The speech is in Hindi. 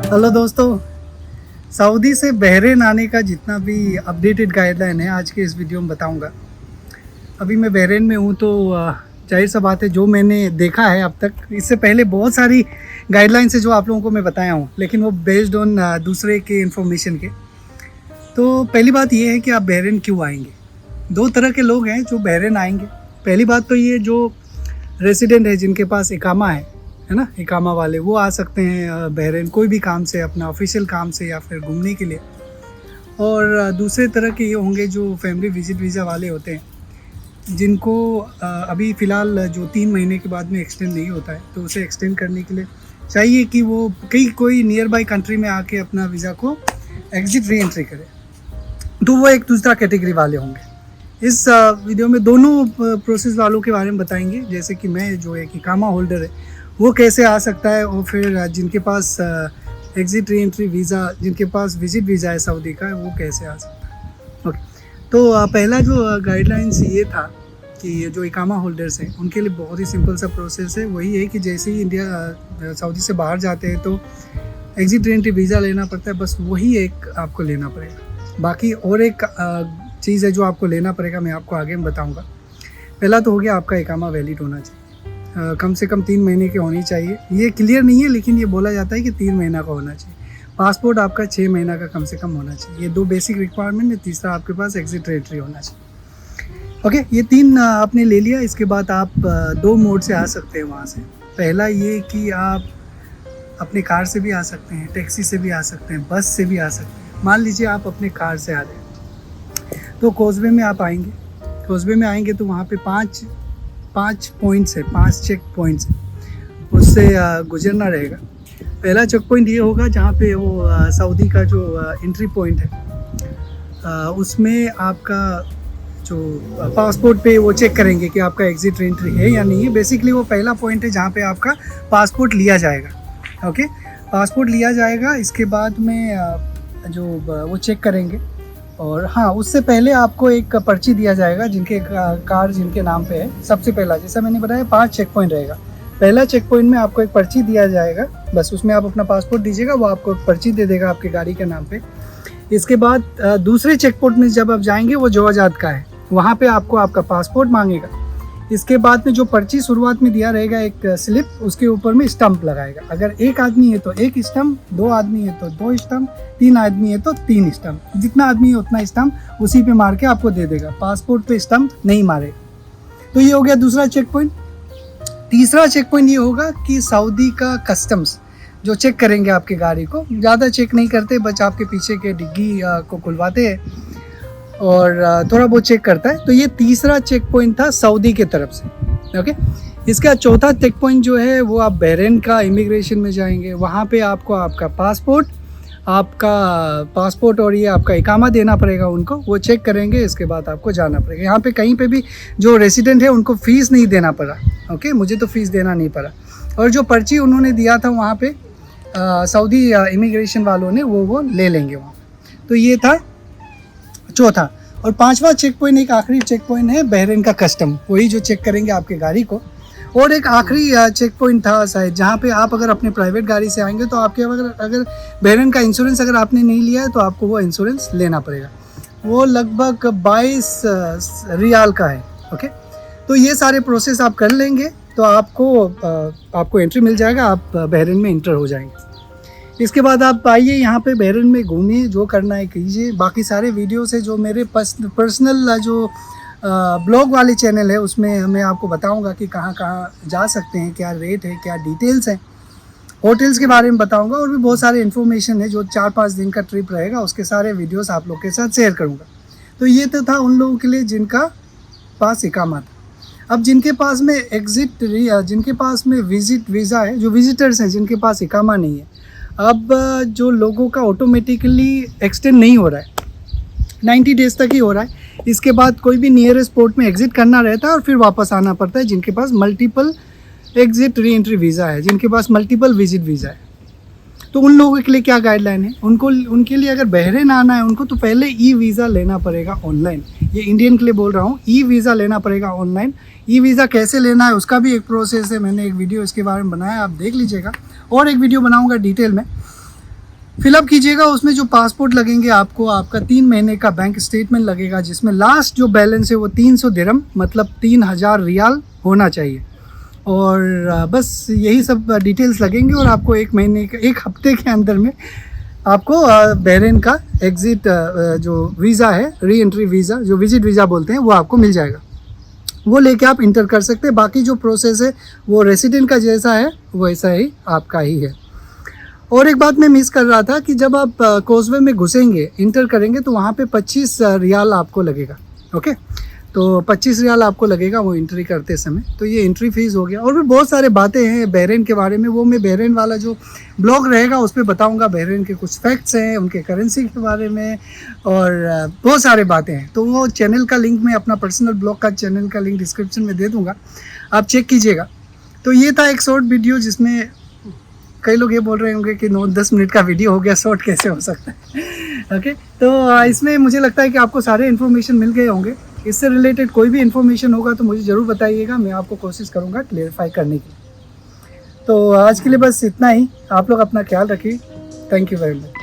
हेलो दोस्तों, सऊदी से बहरीन आने का जितना भी अपडेटेड गाइडलाइन है आज के इस वीडियो में बताऊंगा। अभी मैं बहरीन में हूँ तो जाहिर सा बात है जो मैंने देखा है अब तक, इससे पहले बहुत सारी गाइडलाइंस है जो आप लोगों को मैं बताया हूँ, लेकिन वो बेस्ड ऑन दूसरे के इन्फॉर्मेशन के। तो पहली बात ये है कि आप बहरीन क्यों आएंगे। दो तरह के लोग हैं जो बहरीन आएंगे। पहली बात तो ये जो रेसिडेंट है, जिनके पास इकामा है ना, इकामा वाले वो आ सकते हैं बहरीन कोई भी काम से, अपना ऑफिशियल काम से या फिर घूमने के लिए। और दूसरे तरह के ये होंगे जो फैमिली विजिट वीज़ा वाले होते हैं, जिनको अभी फ़िलहाल जो 3 महीने के बाद में एक्सटेंड नहीं होता है, तो उसे एक्सटेंड करने के लिए चाहिए कि वो कोई नियर बाई कंट्री में आके अपना वीज़ा को एग्जिट री एंट्री करे। तो वो एक दूसरा कैटेगरी वाले होंगे। इस वीडियो में दोनों प्रोसेस वालों के बारे में बताएंगे, जैसे कि मैं जो एक इकामा होल्डर है वो कैसे आ सकता है, और फिर जिनके पास एग्जिट री एंट्री वीज़ा, जिनके पास विजिट वीज़ा है सऊदी का, वो कैसे आ सकता है। ओके, तो पहला जो गाइडलाइंस ये था कि जो इकामा होल्डर्स हैं उनके लिए बहुत ही सिंपल सा प्रोसेस है। वही है कि जैसे ही इंडिया सऊदी से बाहर जाते हैं तो एग्जिट री एंट्री वीज़ा लेना पड़ता है, बस वही एक आपको लेना पड़ेगा। बाकी और एक चीज़ है जो आपको लेना पड़ेगा, मैं आपको आगे में बताऊँगा। पहला तो हो गया आपका इकामा वैलिड होना चाहिए, कम से कम 3 महीने की होनी चाहिए। ये क्लियर नहीं है, लेकिन ये बोला जाता है कि 3 महीना का होना चाहिए। पासपोर्ट आपका 6 महीना का कम से कम होना चाहिए। ये 2 बेसिक रिक्वायरमेंट है। तीसरा आपके पास एग्जिट री एंट्री होना चाहिए। ओके, ये 3 आपने ले लिया। इसके बाद आप 2 मोड से आ सकते हैं वहाँ से। पहला ये कि आप अपने कार से भी आ सकते हैं, टैक्सी से भी आ सकते हैं, बस से भी आ सकते हैं। मान लीजिए आप अपने कार से आ रहे हैं तो कॉजवे में आप आएंगे। कॉजवे में आएंगे तो वहाँ पे 5 पॉइंट्स है, 5 चेक पॉइंट्स है, उससे गुजरना रहेगा। पहला चेक पॉइंट ये होगा जहाँ पे वो सऊदी का जो एंट्री पॉइंट है, उसमें आपका जो पासपोर्ट पे वो चेक करेंगे कि आपका एग्जिट एंट्री है या नहीं है। बेसिकली वो पहला पॉइंट है जहाँ पे आपका पासपोर्ट लिया जाएगा। ओके, पासपोर्ट लिया जाएगा। इसके बाद में जो वो चेक करेंगे, और हाँ, उससे पहले आपको एक पर्ची दिया जाएगा जिनके कार जिनके नाम पे है। सबसे पहला, जैसा मैंने बताया, 5 चेक पॉइंट रहेगा। पहला चेक पॉइंट में आपको एक पर्ची दिया जाएगा, बस उसमें आप अपना पासपोर्ट दीजिएगा, वो आपको एक पर्ची दे देगा आपकी गाड़ी के नाम पे। इसके बाद दूसरे चेक पॉइंट में जब आप जाएंगे, वो जोआजात का है, वहाँ पे आपको आपका पासपोर्ट मांगेगा। इसके बाद में जो पर्ची शुरुआत में दिया रहेगा, एक स्लिप, उसके ऊपर में स्टंप लगाएगा। अगर एक आदमी है तो एक स्टंप, 2 आदमी है तो 2 स्टंप, 3 आदमी है तो 3 स्टंप। जितना आदमी है उतना स्टंप उसी पे मार के आपको दे देगा। पासपोर्ट पे स्टंप नहीं मारेगा। तो ये हो गया दूसरा चेक पॉइंट। तीसरा चेक पॉइंट ये होगा कि सऊदी का कस्टम्स जो चेक करेंगे आपकी गाड़ी को, ज़्यादा चेक नहीं करते, बस आपके पीछे के डिग्गी को खुलवाते हैं और थोड़ा बहुत चेक करता है। तो ये तीसरा चेक पॉइंट था सऊदी के तरफ से। ओके, इसका चौथा चेक पॉइंट जो है वो आप बहरीन का इमिग्रेशन में जाएंगे। वहाँ पे आपको आपका पासपोर्ट और ये आपका इकामा देना पड़ेगा उनको, वो चेक करेंगे। इसके बाद आपको जाना पड़ेगा। यहाँ पे कहीं पे भी जो रेसिडेंट है उनको फ़ीस नहीं देना पड़ा। ओके, मुझे तो फ़ीस देना नहीं पड़ा। और जो पर्ची उन्होंने दिया था वहाँ पे सऊदी इमिग्रेशन वालों ने, वो ले लेंगे वहाँ। तो ये था चौथा। और 5वां चेक पॉइंट, एक आखिरी चेक पॉइंट है बहरीन का कस्टम, वही जो चेक करेंगे आपकी गाड़ी को। और एक आखिरी चेक पॉइंट था शायद, जहाँ पे आप अगर अपने प्राइवेट गाड़ी से आएंगे तो आपके अगर बहरीन का इंश्योरेंस अगर आपने नहीं लिया है तो आपको वो इंश्योरेंस लेना पड़ेगा। वो लगभग 22 रियाल का है। ओके, तो ये सारे प्रोसेस आप कर लेंगे तो आपको एंट्री मिल जाएगा, आप बहरीन में इंटर हो जाएंगे। इसके बाद आप आइए यहाँ पे बहरीन में घूमिए, जो करना है कीजिए। बाकी सारे वीडियोस है जो मेरे पर्सनल जो ब्लॉग वाले चैनल है, उसमें मैं आपको बताऊंगा कि कहाँ कहाँ जा सकते हैं, क्या रेट है, क्या डिटेल्स हैं, होटल्स के बारे में बताऊंगा। और भी बहुत सारे इन्फॉर्मेशन है। जो 4-5 दिन का ट्रिप रहेगा उसके सारे वीडियोस आप लोग के साथ शेयर करूँगा। तो ये तो था उन लोगों के लिए जिनका पास इकामा था। अब जिनके पास में विजिट वीज़ा है, जो विजिटर्स हैं जिनके पास इकामा नहीं है, अब जो लोगों का ऑटोमेटिकली एक्सटेंड नहीं हो रहा है, 90 डेज़ तक ही हो रहा है। इसके बाद कोई भी नियरेस्ट पोर्ट में एग्जिट करना रहता है और फिर वापस आना पड़ता है, जिनके पास multiple exit re entry visa है, जिनके पास मल्टीपल विजिट वीज़ा है। तो उन लोगों के लिए क्या गाइडलाइन है, उनके लिए अगर बहरीन आना है उनको तो पहले ई वीज़ा लेना पड़ेगा ऑनलाइन। ये इंडियन के लिए बोल रहा हूँ, ई वीज़ा लेना पड़ेगा ऑनलाइन। ई वीज़ा कैसे लेना है उसका भी एक प्रोसेस है, मैंने एक वीडियो इसके बारे में बनाया, आप देख लीजिएगा। और एक वीडियो बनाऊँगा डिटेल में। फिलअप कीजिएगा। उसमें जो पासपोर्ट लगेंगे आपको, आपका 3 महीने का बैंक स्टेटमेंट लगेगा, जिसमें लास्ट जो बैलेंस है वो 300 दिरहम मतलब 3000 रियाल होना चाहिए। और बस यही सब डिटेल्स लगेंगे और आपको 1 महीने के 1 हफ्ते के अंदर में आपको बहरीन का एग्ज़िट जो वीज़ा है, री एंट्री वीज़ा जो विजिट वीज़ा बोलते हैं, वो आपको मिल जाएगा। वो लेके आप इंटर कर सकते हैं। बाकी जो प्रोसेस है वो रेसिडेंट का जैसा है वैसा ही आपका ही है। और एक बात मैं मिस कर रहा था कि जब आप कोसवे में घुसेंगे, इंटर करेंगे, तो वहाँ पे 25 रियाल आपको लगेगा। ओके, तो 25 रियाल आपको लगेगा वो एंट्री करते समय। तो ये एंट्री फ़ीस हो गया। और भी बहुत सारे बातें हैं बहरीन के बारे में, वो मैं बहरीन वाला जो ब्लॉग रहेगा उस पर बताऊँगा। बहरीन के कुछ फैक्ट्स हैं, उनके करेंसी के बारे में, और बहुत सारे बातें हैं। तो वो चैनल का लिंक, मैं अपना पर्सनल ब्लॉग का चैनल का लिंक डिस्क्रिप्शन में दे दूँगा, आप चेक कीजिएगा। तो ये था एक शॉर्ट वीडियो, जिसमें कई लोग ये बोल रहे होंगे कि 9-10 मिनट का वीडियो हो गया, शॉर्ट कैसे हो सकता है। ओके, तो इसमें मुझे लगता है कि आपको सारे इन्फॉर्मेशन मिल गए होंगे। इससे रिलेटेड कोई भी इन्फॉर्मेशन होगा तो मुझे ज़रूर बताइएगा, मैं आपको कोशिश करूँगा क्लियरिफाई करने की। तो आज के लिए बस इतना ही। आप लोग अपना ख्याल रखिए। Thank you very much.